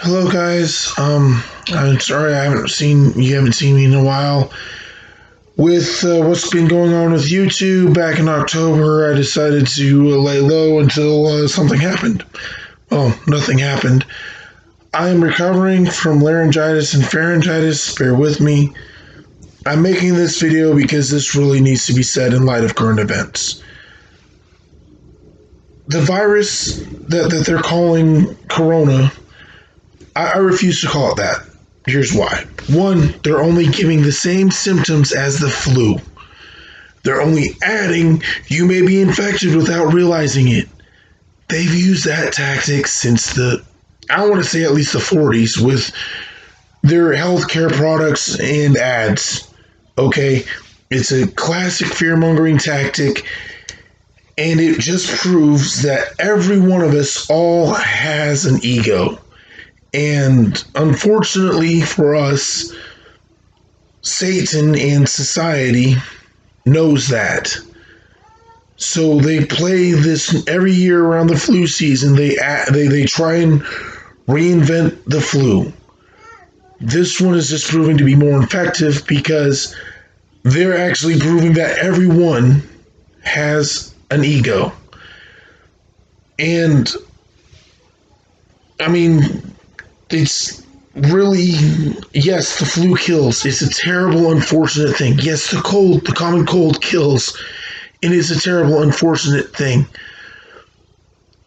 Hello guys. I'm sorry you haven't seen me in a while. With what's been going on with YouTube back in October, I decided to lay low until something happened. Well, nothing happened. I am recovering from laryngitis and pharyngitis. Bear with me. I'm making this video because this really needs to be said in light of current events. The virus that they're calling Corona, I refuse to call it that. Here's why. One, they're only giving the same symptoms as the flu. They're only adding you may be infected without realizing it. They've used that tactic since I want to say at least the 40s with their healthcare products and ads. Okay? It's a classic fear mongering tactic, and it just proves that every one of us all has an ego. And unfortunately for us, Satan and society knows that. So they play this every year around the flu season. They try and reinvent the flu. This one is just proving to be more effective because they're actually proving that everyone has an ego. And I mean, it's really, yes, the flu kills. It's a terrible, unfortunate thing. Yes, the common cold kills. It is a terrible, unfortunate thing.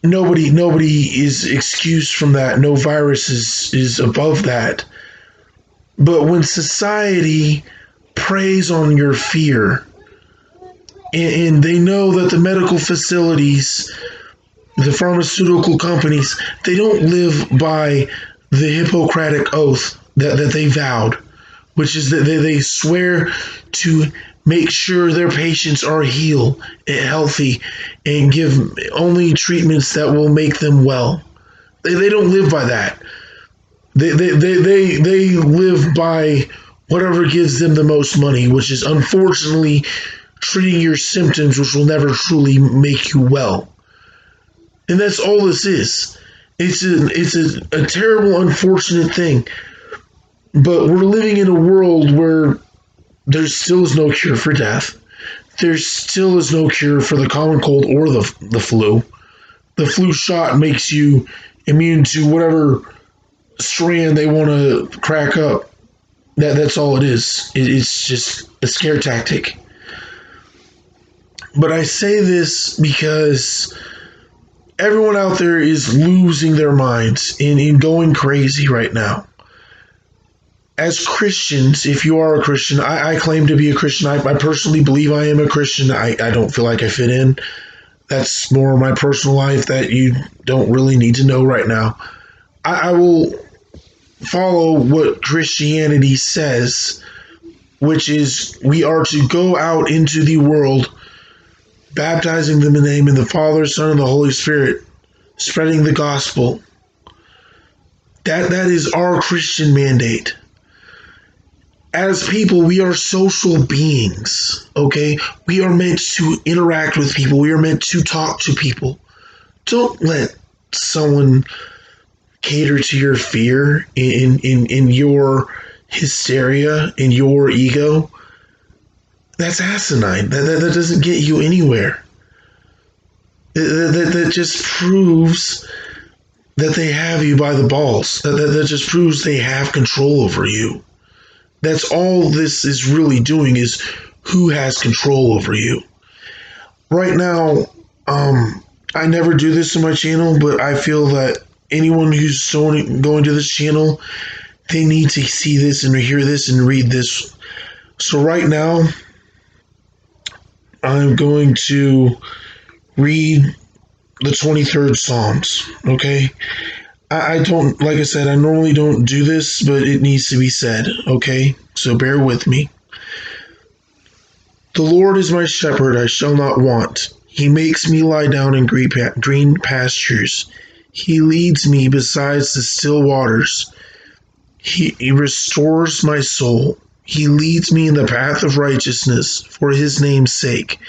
Nobody is excused from that. No virus is above that. But when society preys on your fear, and they know that the medical facilities, the pharmaceutical companies, they don't live by the Hippocratic oath that they vowed, which is that they swear to make sure their patients are healed and healthy and give only treatments that will make them well. They don't live by that. They live by whatever gives them the most money, which is unfortunately treating your symptoms, which will never truly make you well. And that's all this is. It's a terrible, unfortunate thing. But we're living in a world where there still is no cure for death. There still is no cure for the common cold or the flu. The flu shot makes you immune to whatever strand they want to crack up. That's all it is. It's just a scare tactic. But I say this because everyone out there is losing their minds and going crazy right now. As Christians, if you are a Christian, I claim to be a Christian. I personally believe I am a Christian. I don't feel like I fit in. That's more of my personal life that you don't really need to know right now. I will follow what Christianity says, which is we are to go out into the world, baptizing them in the name of the Father, Son, and the Holy Spirit, spreading the gospel. That is our Christian mandate. As people, we are social beings, okay? We are meant to interact with people. We are meant to talk to people. Don't let someone cater to your fear in your hysteria, in your ego. That's asinine. That doesn't get you anywhere. That just proves that they have you by the balls. That just proves they have control over you. That's all this is really doing is who has control over you. Right now, I never do this on my channel, but I feel that anyone who's going to this channel, they need to see this and hear this and read this. So right now, I'm going to read the 23rd Psalms, okay? I don't, like I said, I normally don't do this, but it needs to be said, okay? So bear with me. The Lord is my shepherd, I shall not want. He makes me lie down in green pastures. He leads me beside the still waters. He restores my soul. He leads me in the path of righteousness for his name's sake.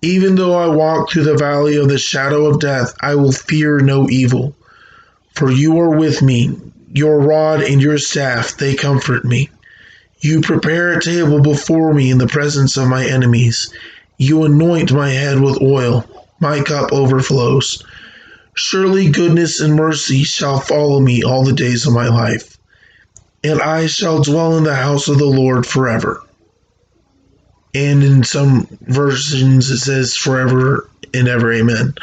Even though I walk through the valley of the shadow of death, I will fear no evil. For you are with me. Your rod and your staff, they comfort me. You prepare a table before me in the presence of my enemies. You anoint my head with oil. My cup overflows. Surely goodness and mercy shall follow me all the days of my life, and I shall dwell in the house of the Lord forever. And in some versions it says forever and ever, amen.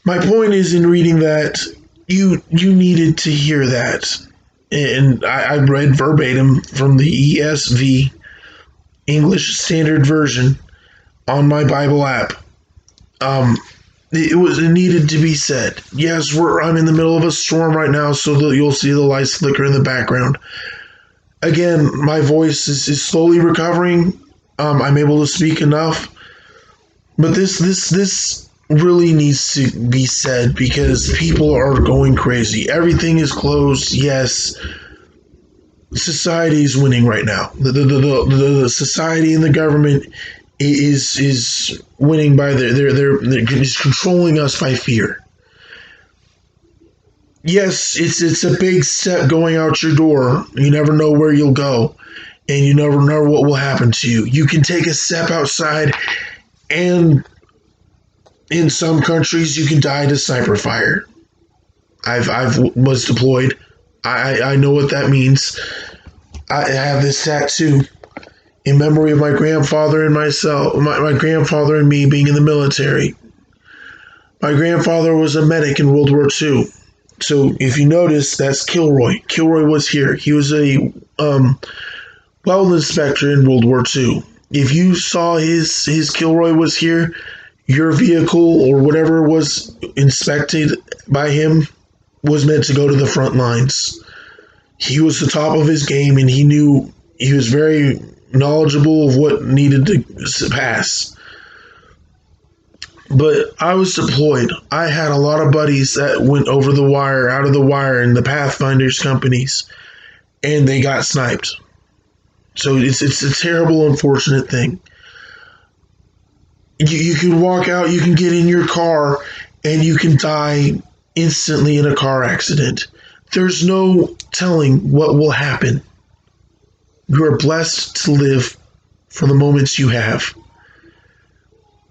My point is, in reading that, you needed to hear that. And I read verbatim from the ESV, English Standard Version, on my Bible app. It needed to be said. Yes, I'm in the middle of a storm right now, so that you'll see the lights flicker in the background. Again, my voice is slowly recovering. I'm able to speak enough, but this really needs to be said because people are going crazy. Everything is closed. Yes, society is winning right now. The society and the government is winning by they're just controlling us by fear. Yes, it's a big step going out your door. You never know where you'll go, and you never know what will happen to you. You can take a step outside, and in some countries you can die to sniper fire. I've was deployed. I know what that means. I have this tattoo in memory of my grandfather and myself, my grandfather and me being in the military. My grandfather was a medic in World War II. So if you notice, that's Kilroy. Kilroy was here. He was a weld inspector in World War II. If you saw his Kilroy was here, your vehicle or whatever was inspected by him was meant to go to the front lines. He was the top of his game, and he was very knowledgeable of what needed to pass. But I was deployed. I had a lot of buddies that went over the wire, out of the wire in the Pathfinders companies, and they got sniped. So it's a terrible, unfortunate thing. You can walk out, you can get in your car, and you can die instantly in a car accident. There's no telling what will happen. You are blessed to live for the moments you have.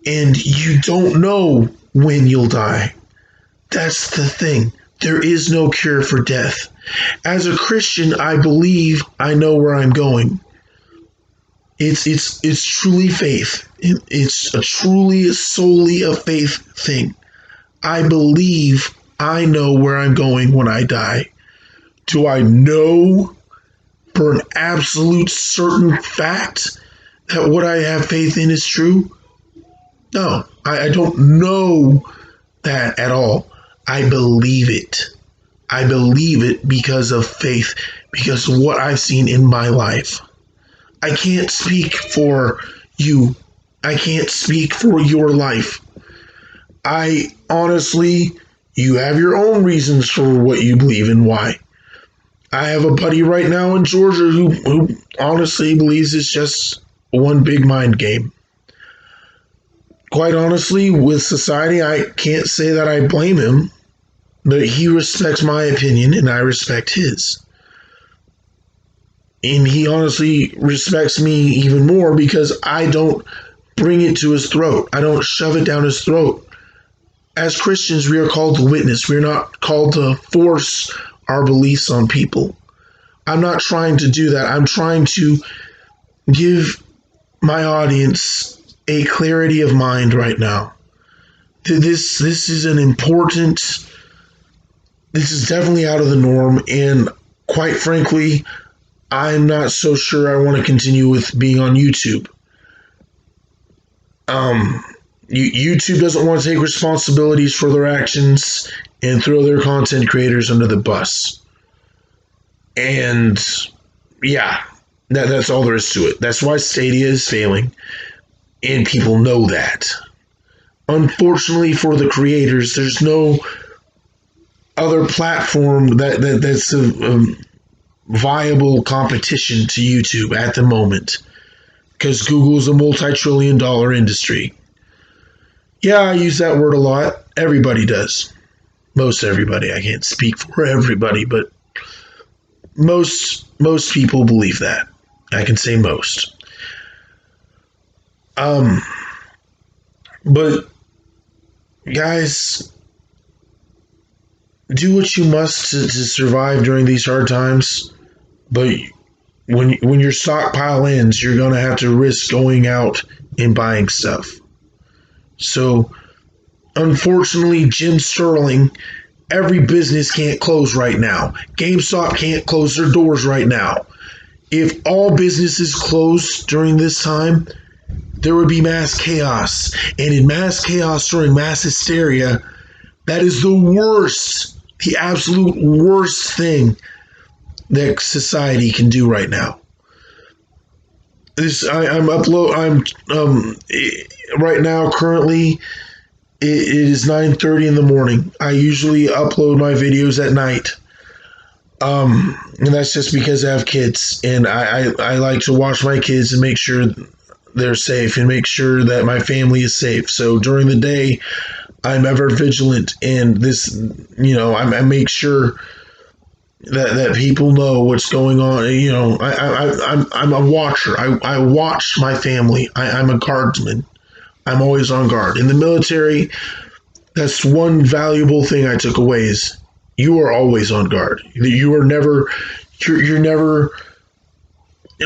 And you don't know when you'll die. That's the thing. There is no cure for death. As a Christian, I believe I know where I'm going. It's truly faith. It's truly solely a faith thing. I believe I know where I'm going when I die. Do I know for an absolute certain fact that what I have faith in is true? No, I don't know that at all. I believe it. I believe it because of faith, because of what I've seen in my life. I can't speak for you. I can't speak for your life. I honestly, you have your own reasons for what you believe and why. I have a buddy right now in Georgia who honestly believes it's just one big mind game. Quite honestly, with society, I can't say that I blame him, but he respects my opinion and I respect his. And he honestly respects me even more because I don't bring it to his throat. I don't shove it down his throat. As Christians, we are called to witness. We're not called to force our beliefs on people. I'm not trying to do that. I'm trying to give my audience a clarity of mind right now. This is an important, this is definitely out of the norm, and quite frankly, I'm not so sure I want to continue with being on YouTube. YouTube doesn't want to take responsibilities for their actions and throw their content creators under the bus. And yeah, that's all there is to it. That's why Stadia is failing, and people know that. Unfortunately for the creators, there's no other platform that's a viable competition to YouTube at the moment, because Google's a multi-trillion-dollar industry. Yeah, I use that word a lot. Everybody does. Most everybody. I can't speak for everybody, but most people believe that. I can say most. Um, but guys, do what you must to survive during these hard times. But when your stockpile ends, you're gonna have to risk going out and buying stuff. So unfortunately, Jim Sterling, every business can't close right now. GameStop can't close their doors right now. If all businesses closed during this time, there would be mass chaos. And in mass chaos during mass hysteria, that is the worst, the absolute worst thing that society can do right now. I'm right now currently it is 9:30 in the morning. I usually upload my videos at night. And that's just because I have kids and I like to watch my kids and make sure they're safe and make sure that my family is safe. So during the day, I'm ever vigilant and I make sure that people know what's going on. I'm a watcher. I watch my family. I'm a guardsman. I'm always on guard. In the military, that's one valuable thing I took away is you are always on guard. You're never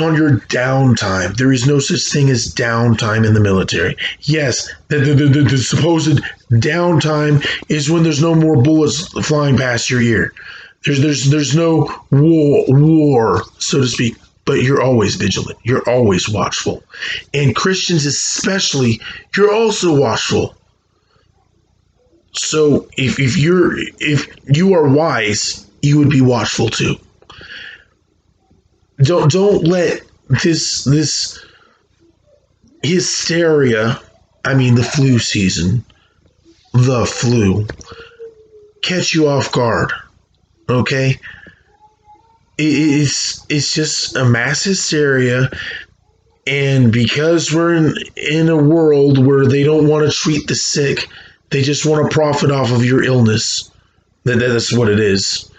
on your downtime. There is no such thing as downtime in the military. Yes, the supposed downtime is when there's no more bullets flying past your ear. There's no war, so to speak. But you're always vigilant. You're always watchful. And Christians especially, you're also watchful. So if you are wise, you would be watchful too. Don't let this hysteria, I mean the flu season, the flu, catch you off guard. Okay? It's just a mass hysteria, and because we're in a world where they don't want to treat the sick, they just want to profit off of your illness. That's what it is.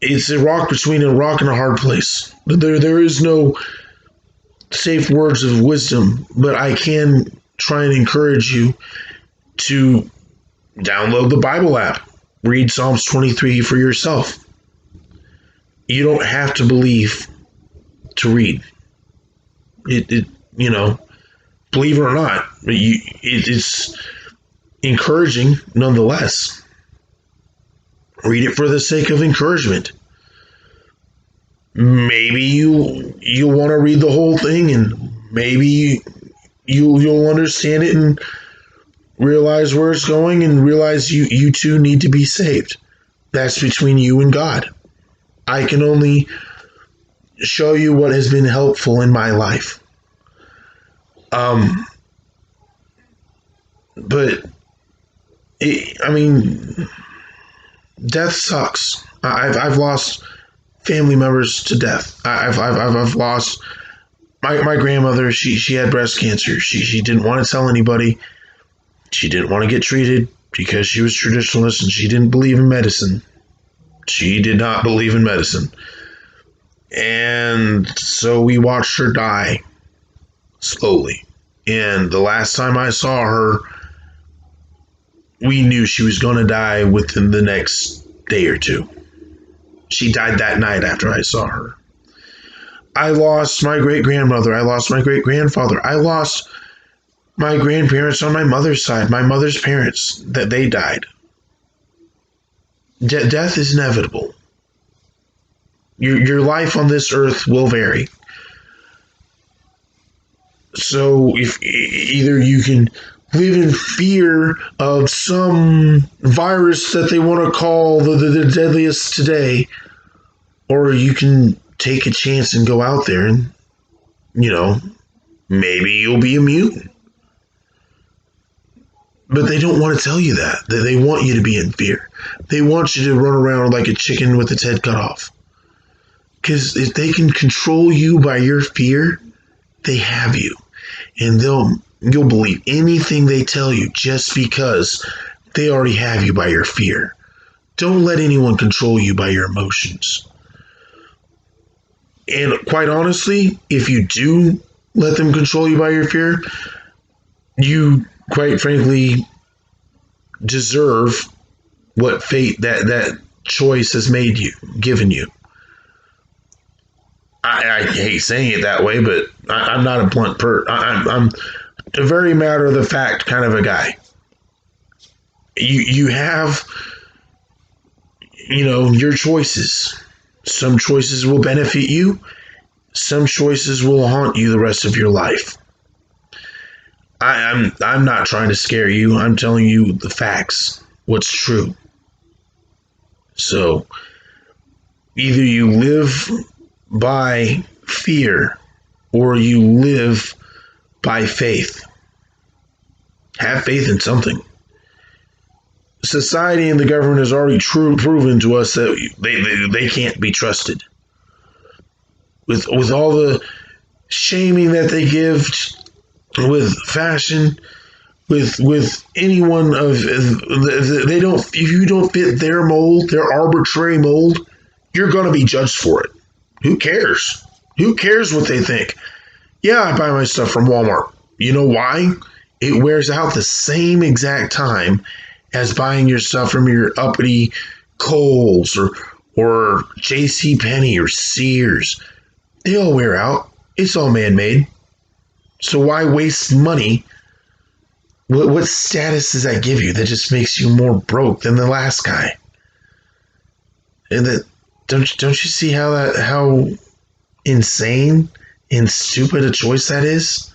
It's a rock between a rock and a hard place. There is no safe words of wisdom, but I can try and encourage you to download the Bible app. Read Psalms 23 for yourself. You don't have to believe to read. Believe it or not, it's encouraging nonetheless. Read it for the sake of encouragement. Maybe you'll want to read the whole thing, and maybe you'll understand it and realize where it's going, and realize you too need to be saved. That's between you and God. I can only show you what has been helpful in my life. But death sucks. I've lost family members to death. I've lost my grandmother. She had breast cancer. She didn't want to tell anybody. She didn't want to get treated because she was traditionalist and she didn't believe in medicine. She did not believe in medicine. And so we watched her die slowly. And the last time I saw her, we knew she was going to die within the next day or two. She died that night after I saw her. I lost my great-grandmother. I lost my great-grandfather. I lost my grandparents on my mother's side, my mother's parents, that they died. Death is inevitable. Your life on this earth will vary. So if either you can live in fear of some virus that they want to call the deadliest today, or you can take a chance and go out there and, maybe you'll be immune. But they don't want to tell you that. They want you to be in fear. They want you to run around like a chicken with its head cut off. Because if they can control you by your fear, they have you. And you'll believe anything they tell you just because they already have you by your fear. Don't let anyone control you by your emotions. And quite honestly, if you do let them control you by your fear, you quite frankly deserve what fate that choice has made you, given you. I hate saying it that way, but I'm not a blunt I'm a very matter of the fact kind of a guy. You have, your choices. Some choices will benefit you. Some choices will haunt you the rest of your life. I'm not trying to scare you. I'm telling you the facts, what's true. So either you live by fear or you live by faith. Have faith in something. Society and the government has already proven to us that they can't be trusted. With all the shaming that they give, with fashion, with anyone of they don't, if you don't fit their mold, their arbitrary mold, you're going to be judged for it. Who cares? Who cares what they think? Yeah, I buy my stuff from Walmart. You know why? It wears out the same exact time as buying your stuff from your uppity Kohl's or J.C. Penney or Sears. They all wear out. It's all man-made. So why waste money? What status does that give you? That just makes you more broke than the last guy. And that don't you see how insane and stupid a choice that is?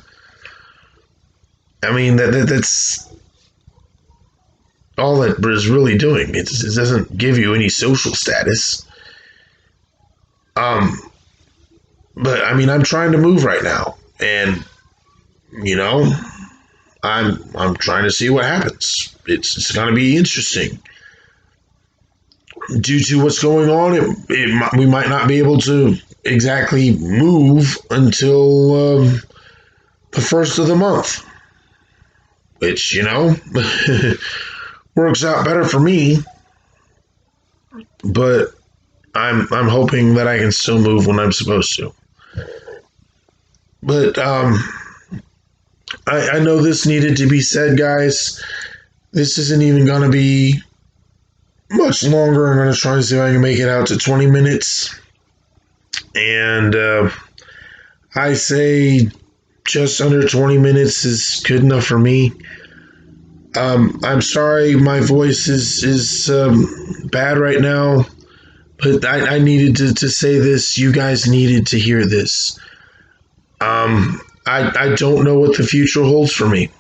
I mean that's all that is really doing. It doesn't give you any social status. But I mean, I'm trying to move right now, and I'm trying to see what happens. It's going to be interesting. Due to what's going on, we might not be able to exactly move until the first of the month, which works out better for me. But I'm hoping that I can still move when I'm supposed to. But I know this needed to be said, guys. This isn't even going to be much longer. I'm going to try to see if I can make it out to 20 minutes. And I say just under 20 minutes is good enough for me. I'm sorry my voice is bad right now, but I needed to say this. You guys needed to hear this. I don't know what the future holds for me.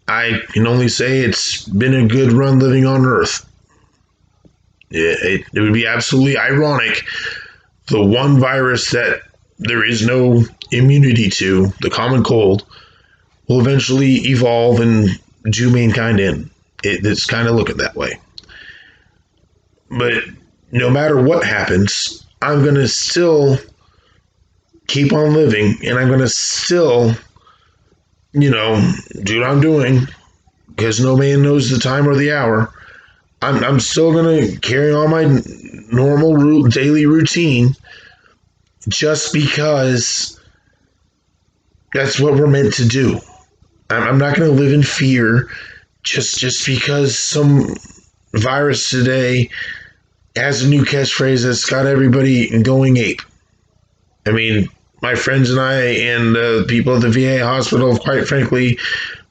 I can only say it's been a good run living on Earth. It would be absolutely ironic. The one virus that there is no immunity to, the common cold, will eventually evolve and do mankind in. It's kind of looking that way. But no matter what happens, I'm going to still keep on living, and I'm going to still, do what I'm doing, because no man knows the time or the hour. I'm still going to carry on my normal daily routine just because that's what we're meant to do. I'm not going to live in fear just because some virus today has a new catchphrase that's got everybody going ape. I mean, my friends and I and people at the VA hospital have quite frankly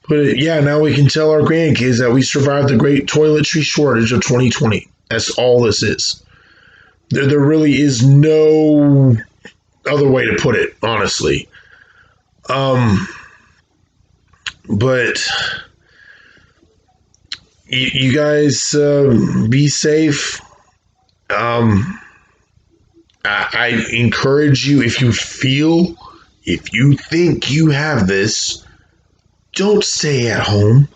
put it, yeah, now we can tell our grandkids that we survived the great toiletry shortage of 2020. That's all this is. There really is no other way to put it, honestly. But you guys be safe. I encourage you, if you think you have this, don't stay at home.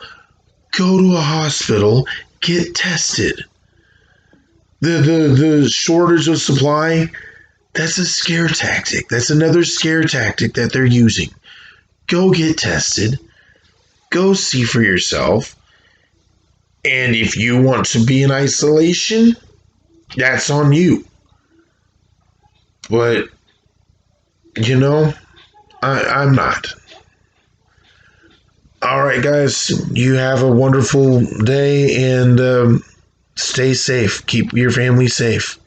Go to a hospital, get tested. The shortage of supply, that's a scare tactic. That's another scare tactic that they're using. Go get tested. Go see for yourself. And if you want to be in isolation, that's on you. But, you know, I'm not. All right, guys, you have a wonderful day and stay safe. Keep your family safe.